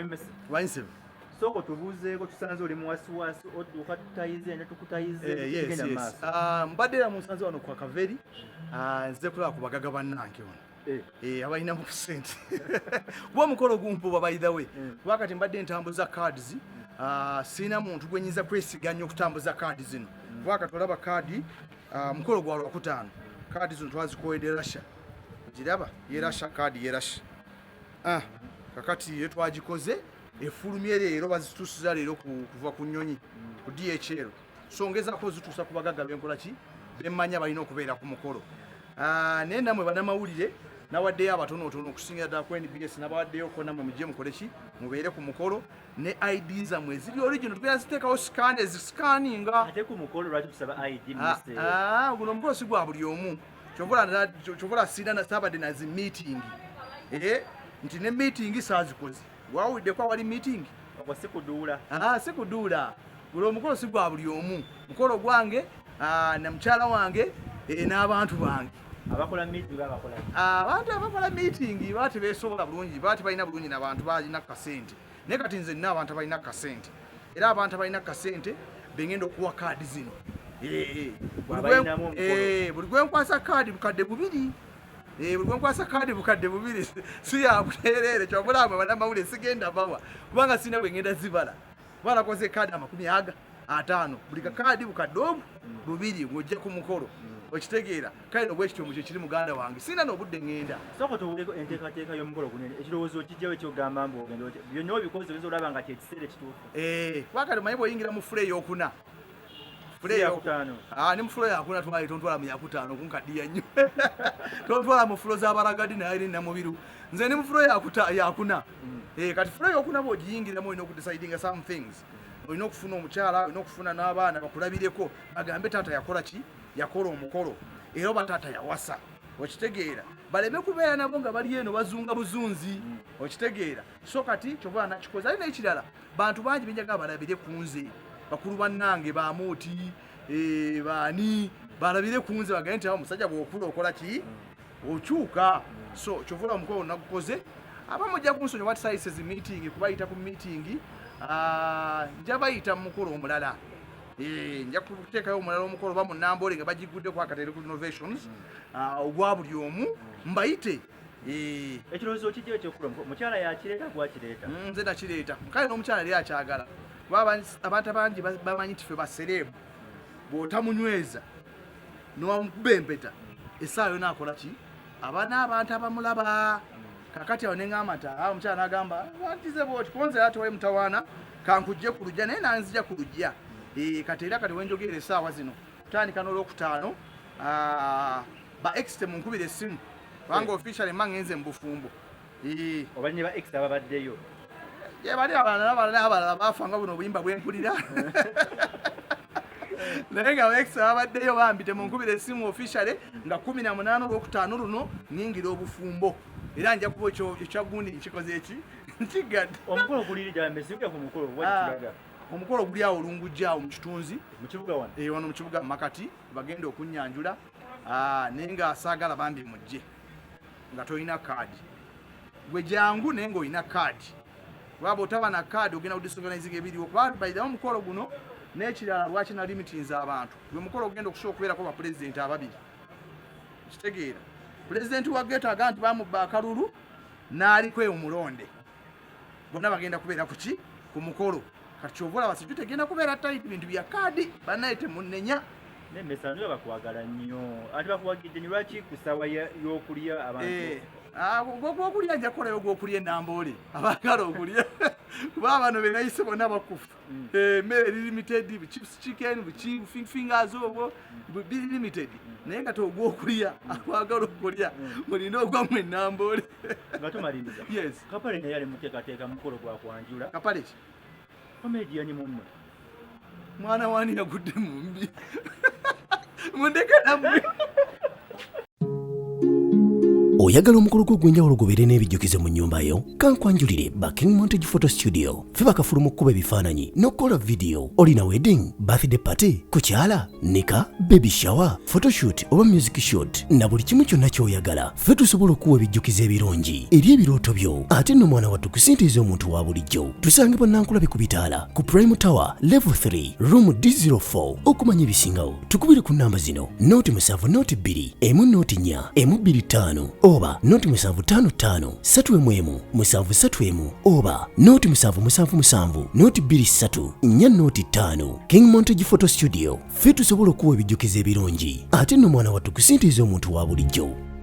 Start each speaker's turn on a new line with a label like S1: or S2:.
S1: Messe.
S2: Wansevu.
S1: Soko tubuzeeko tusanze oli muwasiwasi odduka tutayize ne tukutayize
S2: tugenda maaso. Mbadde era musanze wano kwa Kaveri nze kulaba ku bagaga bannange wano. Abalina mu ssente. Kuba omukolo gumpuba by the way. Kuba kati mbadde ntambuza cards sina muntu gwenyiza kwesiganya okutambuza cards zino. Kuba kati olaba card mukolo gwa Lwakutaano. Card zino twazikoyedde Russia. Giraba ye Russia card ye Russia. Kakati ye twagikoze efulumye leero bazitusiza leero kuva ku nnyonyi ku DHL so ngezako zitusa ku bagaga benkola ki bemmanya balina okubeera ku mukolo naye namwe banamawulire nawaddeyo abatonotono okusingira ddala ku NBS nabawaddeyo ko namwe mujje mukole ki mubeere ku mukolo ne ID zammwe eziri original tugenda ziteekawo scanninga
S1: ate ku mukolo lwaki tusaba ID mistake
S2: guno omukolo si gwa buli omu kyovola sina na sabadde na zi meeting nti ne meeting saazikoze wawuliddeko awali meeting
S1: sikuduula
S2: sikuduula gulo omukolo si gwa buli omu mukolo gwange na mukyala wange n'abantu bange
S1: abakola meeting abakola
S2: abantu abakola meeting baati beesobola bulungi baati balina bulungi n'abantu balina kasente naye kati nze nina abantu abalina kasente era abantu abalina kasente bengenda okuwa kaadi zino buli gwenkwasa kaadi bukadde bubiri buli gwenkwasa kaadi bukadde bubiri si yabutereere kyobulamu banamawulire sigenda bawa kubanga sina bwengenda zibala balakoze kaadi 50 buli kakaadi bukadde obu bubiri ng'ojja ku mukolo okitegeera kale obwekityo mukyo kiri muganda wange sina n'obudde ngenda
S1: soko tuwuleko enteekateeka y'omukolo guno ekirowoozo kijjawo ekyogamba mbu ogenda byonna obikoze oyinza olaba nga kyekiseera ekituufu
S2: kubakati omanyi bw'oyingira mu fule ey'okuna ni mufulo yakuna twali tontwala mu yakutaano kunkaddiya nnyo tontwala mu fulo z'abalagadi naye eri namubiru nze ni mufulo yakuna kati fulo eyokuna bw'ogiyingiramu olina okudecidinga some things olina okufuna omukyala olina okufuna n'abaana bakulabireko bagambe taata yakola ki yakola omukolo era oba taata yawasa okitegeera baleme kubeera nabo nga bali eno bazunga buzunzi okitegeera so kati kyobola nakikoze ali n'ekirala bantu bangi benjaga balabire ku nze bakulu bannange bamuti bani balabire kunze bagende nti omusajja bw'okula okola ki okyuka so kyovula omukolo nagukoze abamujja kunsonyiwa what size is meeting kubayita ku meeting nja bayita mu mukolo omulala nja kuteekayo omulala omukolo ba munambole nga bagigudde ku akatere ku innovations ogwa buli omu mbayite
S1: ekirowoozo kijja ekyokula mukyala yakireeta gwakireeta
S2: nze nakireeta kale n'omukyala yali akyagala abantu abangi bamanyi nti ffe basereebu bw'otamunyweza nowamukuba empeta essaawa yona akola ki aba n'abantu abamulaba kakati awo neŋŋamata omukyala n'agamba wantize bwoti konze atewali mutawaana kankujje ku lujja naye nanzija ku lujja kati era kati wenjogerera essaawa zino tutandika n'olwokutaano ba exite munkubira essimu kubanga official emma ngenze mu bufumbo
S1: oba ne ba exite ababaddeyo
S2: bali abalala bafanga buno obuyimba bwenkulira naye nga baekisa babaddeyo bambite munkubira essimu officiale nga 18 olwokutaano luno ningira obufumbo era nja kuba ekyagundi nkikoze eki nkigadde
S1: omukolo gulirija mesiga ku mukolo wakiraga
S2: omukolo guli awo olungujjaawo mu kitunzi
S1: mu kibuga
S2: wano mu kibuga makati bagenda okunyanjula naye nga saagala bambi mujje nga tolina kaadi gwe jangu naye ng'olina kaadi waba otaba na kaadi ogenda kudisorganizinga ebiriwo kuba bayirawo omukolo guno n'ekirala lwaki na limitinza abantu gwe mukolo ogenda okusobola okubeerako bapulezidenti ababiri kitegeera pulezidenti wa geto aga nti bamubba akalulu n'aliko omulonde bonna bagenda kubeera kuki ku mukolo kati kyovola basijju tegenda kubeera tayiti bintu bya kaadi bannaye temunnenya
S1: nemesano yo bakwagala nnyo ate bakuwagidde ni lwaki ku ssaawa y'okulya abantu
S2: gwokulya nja kukolayo gwokulya enamboole abaagala okulya kuba bano benayise bonna bakuffa emmere limited chips chicken fingers obwo biri limited naye nga togwokulya abaagala okulya mulina ogwamu enamboole
S1: nga tumaliriza
S2: yes
S1: kapale naye ali muteekateeka mukolo gwa kwanjula
S2: kapale ki
S1: komediani mumwe
S2: mwana wani yagudde mumbi mundeke namwe
S3: oyagala omukolo gw'ogwenjawulo gubeere n'ebijjukizo mu nnyumba yo kankwanjulire ba King Montage Photo Studio fe bakafulu mu kkuba ebifaananyi n'okukola vidiyo. Olina wedding, birthday party, kukyala, nika, baby shower, photoshoot oba music shoot na buli kimu kyonna ky'oyagala fe tusobola okuwa ebijjukizo ebirungi eri ebirooto byo ate nno mwana wattu kusintiiza omuntu wa bulijjo. Tusangibwa Nankulabi ku Bitaala ku Prime Tower Level 3 Room D04. Okumanya ebisingawo tukubire ku nnamba zino 07 2 1 4 oba 0755 3 731 oba 0777 23 4 King Montage Photo Studio fe tusobola okuwa ebijjukizo ebirungi ate nno mwana wattu kusintiiza omuntu wa bulijjo.